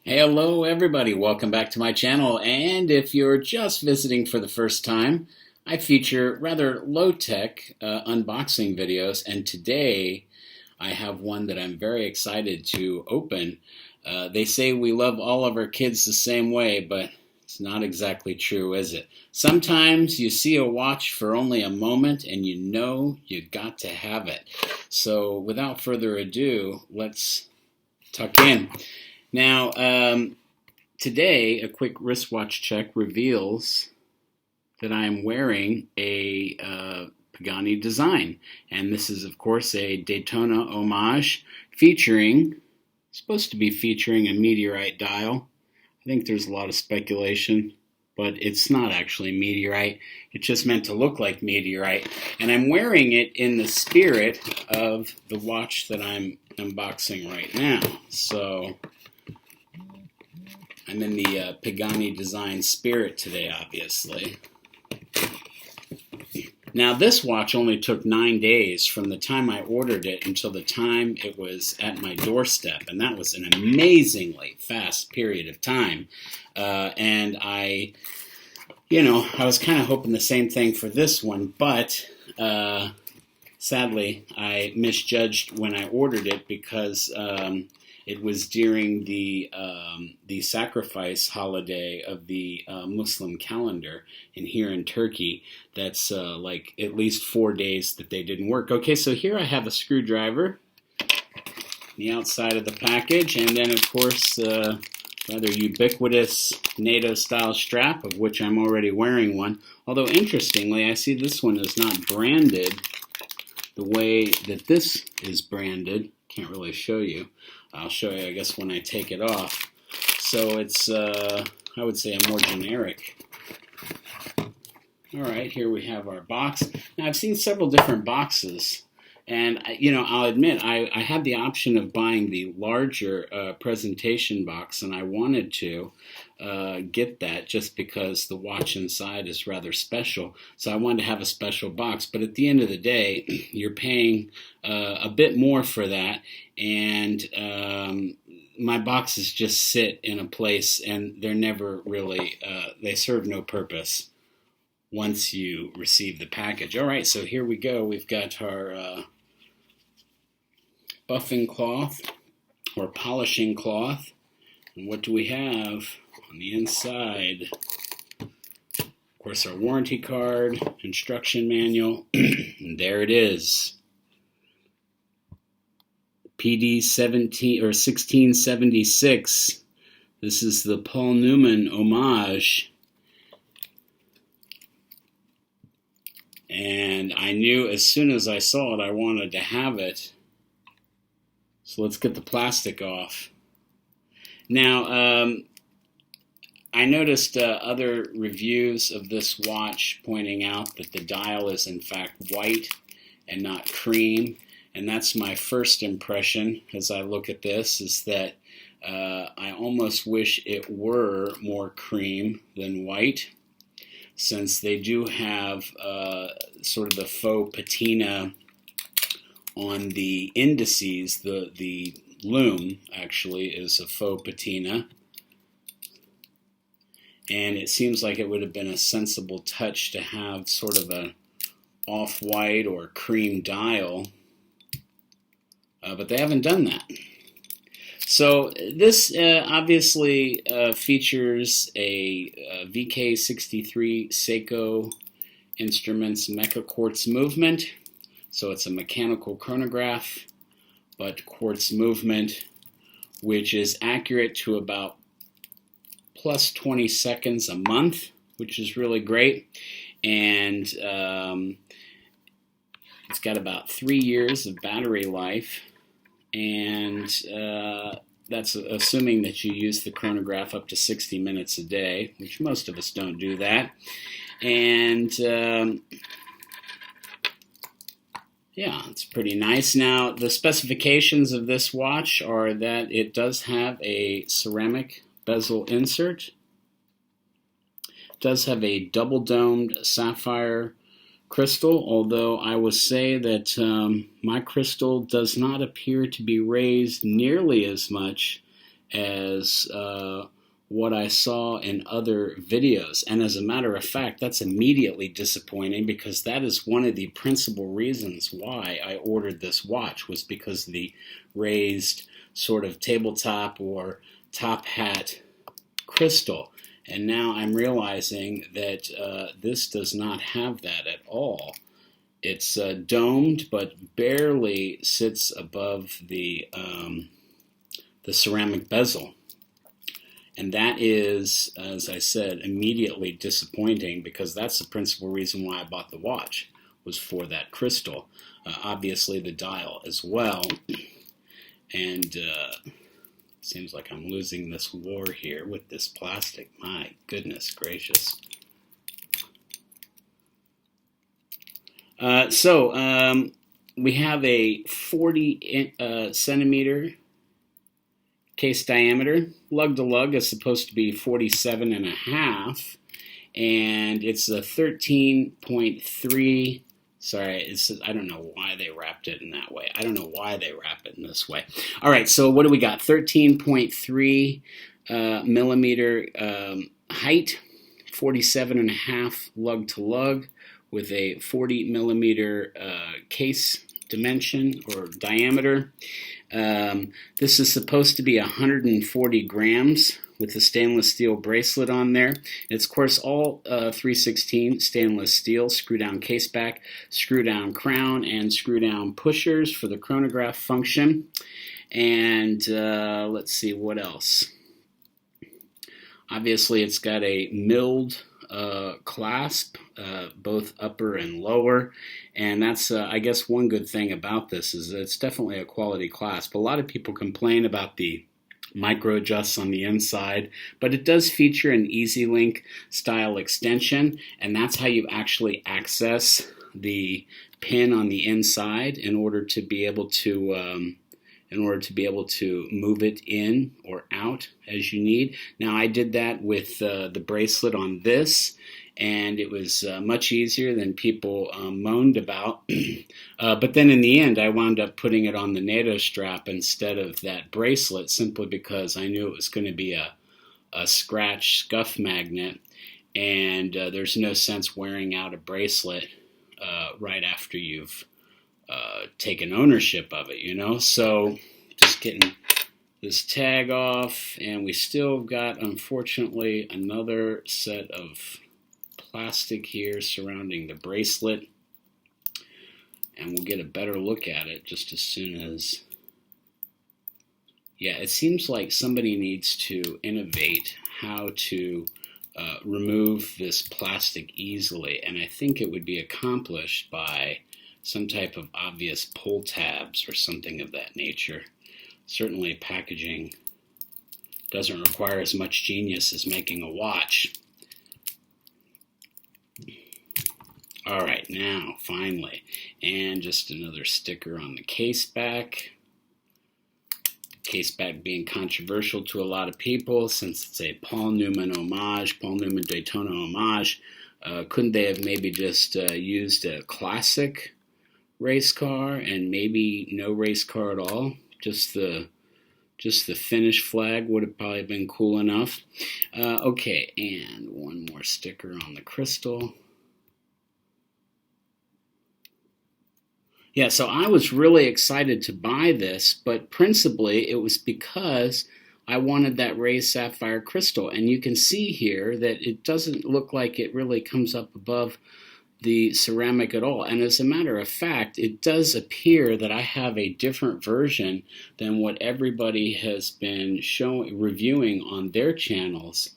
Hello everybody, welcome back to my channel, and if you're just visiting for the first time, I feature rather low-tech unboxing videos, and today I have one that I'm very excited to open. They say we love all of our kids the same way, but it's not exactly true, is it? Sometimes you see a watch for only a moment and you know you got to have it. So without further ado, let's tuck in. Now, today, a quick wristwatch check reveals that I'm wearing a Pagani design. And this is, of course, a Daytona homage supposed to be featuring a meteorite dial. I think there's a lot of speculation, but it's not actually meteorite. It's just meant to look like meteorite. And I'm wearing it in the spirit of the watch that I'm unboxing right now. So I'm in the Pagani design spirit today, obviously. Now, this watch only took 9 days from the time I ordered it until the time it was at my doorstep, and that was an amazingly fast period of time. And I was kind of hoping the same thing for this one, but sadly, I misjudged when I ordered it because it was during the sacrifice holiday of the Muslim calendar, and here in Turkey, that's like at least 4 days that they didn't work. Okay, so here I have a screwdriver, the outside of the package, and then of course rather ubiquitous NATO-style strap, of which I'm already wearing one. Although interestingly, I see this one is not branded the way that this is branded. Can't really show you. I'll show you, I guess, when I take it off. So it's, I would say, a more generic. All right, here we have our box. Now, I've seen several different boxes, and, I'll admit, I had the option of buying the larger presentation box, and I wanted to get that just because the watch inside is rather special. So I wanted to have a special box, but at the end of the day, you're paying a bit more for that, and my boxes just sit in a place, and they're never really, they serve no purpose once you receive the package. All right, so here we go. We've got our buffing cloth or polishing cloth. And what do we have on the inside? Of course, our warranty card, instruction manual, and there it is. PD-1676. This is the Paul Newman homage. And I knew as soon as I saw it, I wanted to have it. So let's get the plastic off. Now, I noticed other reviews of this watch pointing out that the dial is in fact white and not cream. And that's my first impression as I look at this, is that I almost wish it were more cream than white, since they do have sort of the faux patina on the indices. The lume actually is a faux patina, and it seems like it would have been a sensible touch to have sort of a off-white or cream dial, but they haven't done that. So this obviously features a VK63 Seiko Instruments Mecha Quartz movement. So it's a mechanical chronograph, but quartz movement, which is accurate to about plus 20 seconds a month, which is really great. And it's got about 3 years of battery life. And that's assuming that you use the chronograph up to 60 minutes a day, which most of us don't do that. And yeah, it's pretty nice. Now, the specifications of this watch are that it does have a ceramic bezel insert. It does have a double-domed sapphire crystal, although I will say that my crystal does not appear to be raised nearly as much as what I saw in other videos. And as a matter of fact, that's immediately disappointing, because that is one of the principal reasons why I ordered this watch, was because of the raised sort of tabletop or top hat crystal. And now I'm realizing that this does not have that at all. It's domed, but barely sits above the ceramic bezel. And that is, as I said, immediately disappointing, because that's the principal reason why I bought the watch, was for that crystal. Obviously the dial as well. And seems like I'm losing this war here with this plastic. My goodness gracious. So we have a 40 centimeter case diameter. Lug to lug is supposed to be 47 and a half, and it's a 13.3. Sorry, I don't know why they wrapped it in that way. I don't know why they wrap it in this way. All right, so what do we got? 13.3 millimeter height, 47 and a half lug to lug, with a 40 millimeter case dimension or diameter. This is supposed to be 140 grams with a stainless steel bracelet on there. It's, of course, all 316 stainless steel, screw-down case back, screw-down crown, and screw-down pushers for the chronograph function. And let's see, what else? Obviously, it's got a milled clasp, both upper and lower, and that's I guess one good thing about this is that it's definitely a quality clasp. A lot of people complain about the micro adjusts on the inside, but it does feature an Easy Link style extension, and that's how you actually access the pin on the inside in order to be able to move it in or out as you need. Now, I did that with the bracelet on this, and it was much easier than people moaned about. But then in the end, I wound up putting it on the NATO strap instead of that bracelet, simply because I knew it was going to be a scratch scuff magnet, and there's no sense wearing out a bracelet right after you've taken ownership of it, you know. So just getting this tag off, and we still got, unfortunately, another set of plastic here surrounding the bracelet, and we'll get a better look at it just as soon as. Yeah, it seems like somebody needs to innovate how to remove this plastic easily, and I think it would be accomplished by some type of obvious pull tabs or something of that nature. Certainly packaging doesn't require as much genius as making a watch. All right, now, finally, and just another sticker on the case back. Case back being controversial to a lot of people, since it's a Paul Newman homage, Paul Newman Daytona homage. Couldn't they have maybe just used a classic race car and maybe no race car at all? Just the finish flag would have probably been cool enough. Okay, and one more sticker on the crystal. Yeah, so I was really excited to buy this, but principally it was because I wanted that raised sapphire crystal. And you can see here that it doesn't look like it really comes up above the ceramic at all. And as a matter of fact, it does appear that I have a different version than what everybody has been reviewing on their channels,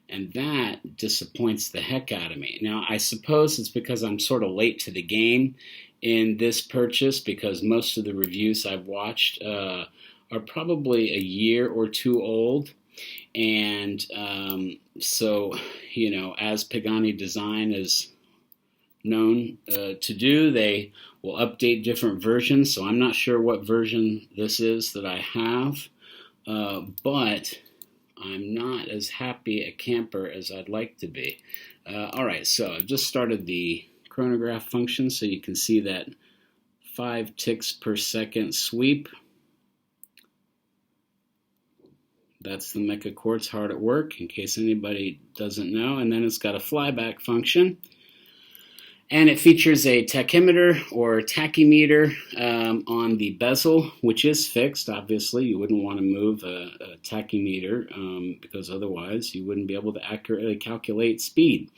and that disappoints the heck out of me. Now, I suppose it's because I'm sort of late to the game in this purchase, because most of the reviews I've watched are probably a year or two old. And so, you know, as Pagani Design is known to do, they will update different versions. So I'm not sure what version this is that I have, but I'm not as happy a camper as I'd like to be. All right, so I've just started the chronograph function, so you can see that 5 ticks per second sweep. that's the Mecha Quartz hard at work, in case anybody doesn't know. And then it's got a flyback function. And it features a tachymeter or tachymeter on the bezel, which is fixed. Obviously, you wouldn't want to move a tachymeter because otherwise you wouldn't be able to accurately calculate speed.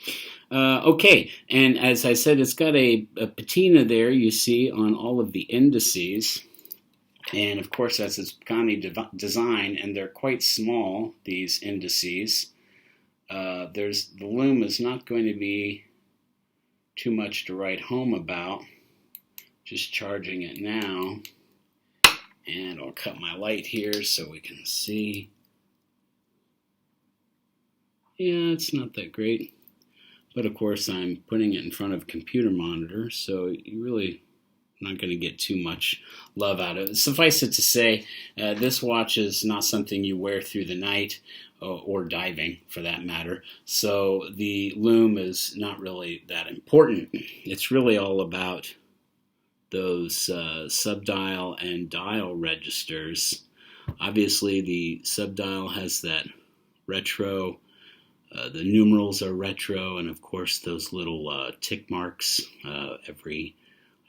Okay, and as I said, it's got a patina there you see on all of the indices. And of course, that's its Pagani design, and they're quite small, these indices. The loom is not going to be too much to write home about. Just charging it now. And I'll cut my light here so we can see. Yeah, it's not that great. But of course, I'm putting it in front of a computer monitor, so you really not going to get too much love out of it. Suffice it to say, this watch is not something you wear through the night or diving for that matter. So the loom is not really that important. It's really all about those subdial and dial registers. Obviously the subdial has that retro, the numerals are retro, and of course those little tick marks every,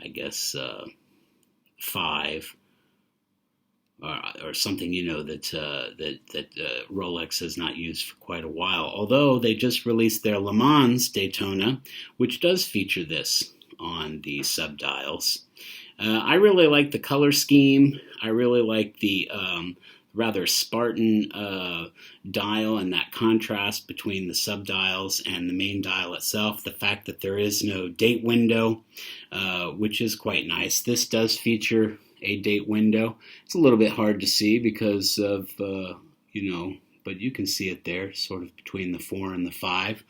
I guess, 5 or something, you know, that Rolex has not used for quite a while. Although they just released their Le Mans Daytona, which does feature this on the subdials. I really like the color scheme. I really like the rather Spartan dial and that contrast between the subdials and the main dial itself. The fact that there is no date window, which is quite nice. This does feature a date window. It's a little bit hard to see because of, you know, but you can see it there, sort of between the 4 and the 5.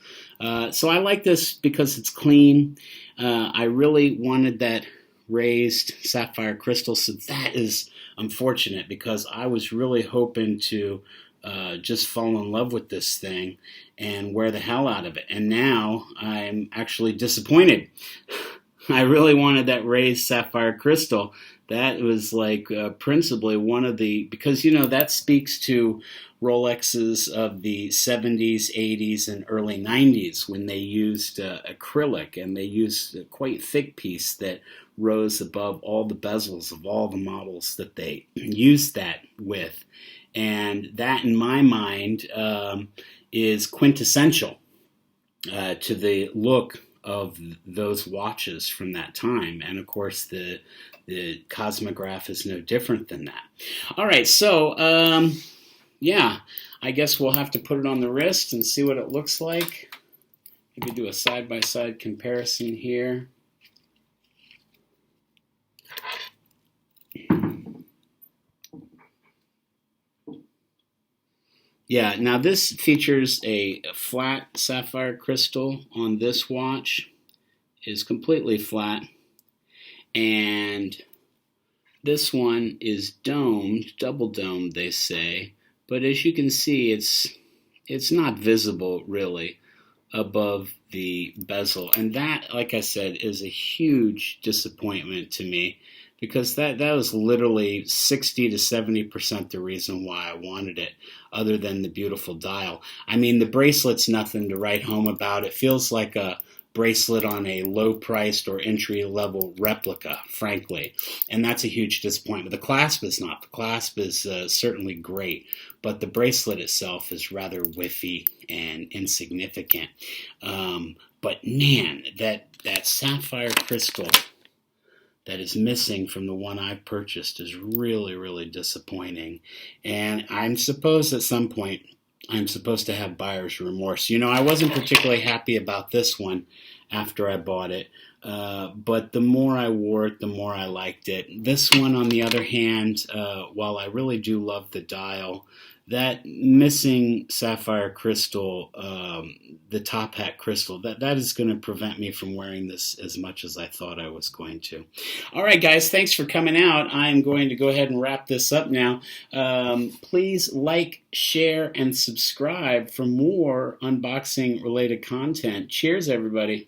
So I like this because it's clean. I really wanted that raised sapphire crystal, so that is unfortunate because I was really hoping to just fall in love with this thing and wear the hell out of it. And now I'm actually disappointed. I really wanted that raised sapphire crystal. That was like principally one of the, because, you know, that speaks to Rolexes of the 70s, 80s, and early 90s when they used acrylic, and they used a quite thick piece that rose above all the bezels of all the models that they used that with. And that, in my mind, is quintessential to the look of those watches from that time. And of course, the Cosmograph is no different than that. All right, so yeah, I guess we'll have to put it on the wrist and see what it looks like. Maybe do a side-by-side comparison here. Yeah, now this features a flat sapphire crystal on this watch. It is completely flat. And this one is domed, double domed, they say. But as you can see, it's not visible really above the bezel. And that, like I said, is a huge disappointment to me, because that was literally 60 to 70% the reason why I wanted it, other than the beautiful dial. I mean, the bracelet's nothing to write home about. It feels like a bracelet on a low-priced or entry-level replica, frankly. And that's a huge disappointment. The clasp is not. The clasp is certainly great, but the bracelet itself is rather whiffy and insignificant. But man, that sapphire crystal that is missing from the one I've purchased is really, really disappointing. And I'm supposed at some point I'm supposed to have buyer's remorse. You know, I wasn't particularly happy about this one after I bought it, but the more I wore it, the more I liked it. This one, on the other hand, while I really do love the dial, that missing sapphire crystal, the top hat crystal, that is going to prevent me from wearing this as much as I thought I was going to. All right, guys, thanks for coming out. I'm going to go ahead and wrap this up now. Please like, share, and subscribe for more unboxing-related content. Cheers, everybody.